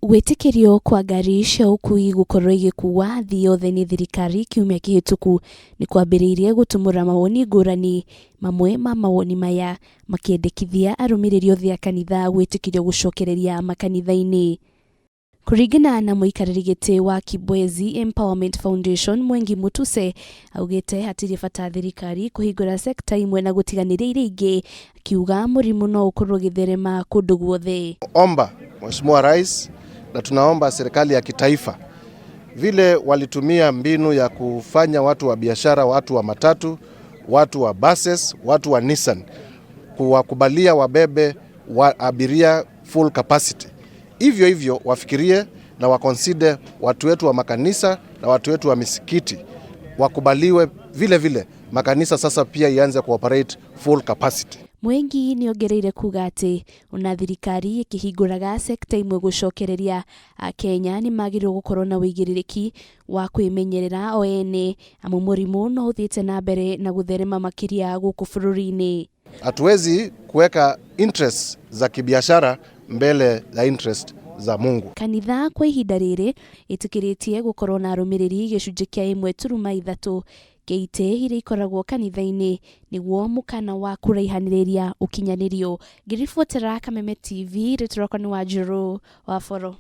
Gwĩtĩkĩrio kwa ngari cia ũkui gũkorwo igĩkuua thĩ yothe nĩ thirikari kiumia kĩhĩtũku nĩ kwambĩrĩirie gũtumũra mawoni ngũrani. Mamwe ma mawoni maya makĩendekithia arũmĩrĩri othe a kanitha gwĩtĩkĩrio gũcokereria makanitha-inĩ. Kũringana na mũikarĩri gĩtĩ wa Kibwezi Empowerment Foundation Mwengi Mutuse, augĩte hatirĩ bata thirikari kũhingũra sekta imwe na gũtiganĩria iria ingĩ, akiuga mũrimũ no ũkorwo ũgĩtherema kũndũ guothe. Omba Mheshimiwa Rais na tunaomba serikali ya kitaifa vile walitumia mbinu ya kufanya watu wa biashara, watu wa matatu, watu wa buses, watu wa Nissan kuwakubalia wabebe wa abiria full capacity. Hivyo wafikirie na waconsider watu wetu wa makanisa na watu wetu wa misikiti wakubaliwe vile makanisa sasa pia ianze kuoperate full capacity. Mwengi nĩongereire kuga atĩ ona thirikari ĩkĩhingũraga sekta imwe gũcokereria Akenya nĩ magĩrĩirwo gũkorwo na wĩigĩrĩrĩki wa kwĩmenyerera o ene, amu mũrimũ no ũthiĩte na mbere na gũtherema makĩria gũkũ bũrũri-inĩ. Hatuwezi kuweka interest za kibiashara mbele ya interest za Mungu. Kanitha kwa ihinda rĩrĩ ĩtĩkĩrĩtie gũkorwo na arũmĩrĩri gĩcunjĩ kĩa 1.3 kĩa itĩ iria ikoragwo kanitha-inĩ nĩguo mũkana wa kũraihanĩrĩria ũkinyanĩrio. Ngĩribotera Kameme TV, rĩtũroko nĩ Wanjirũ wa Boro.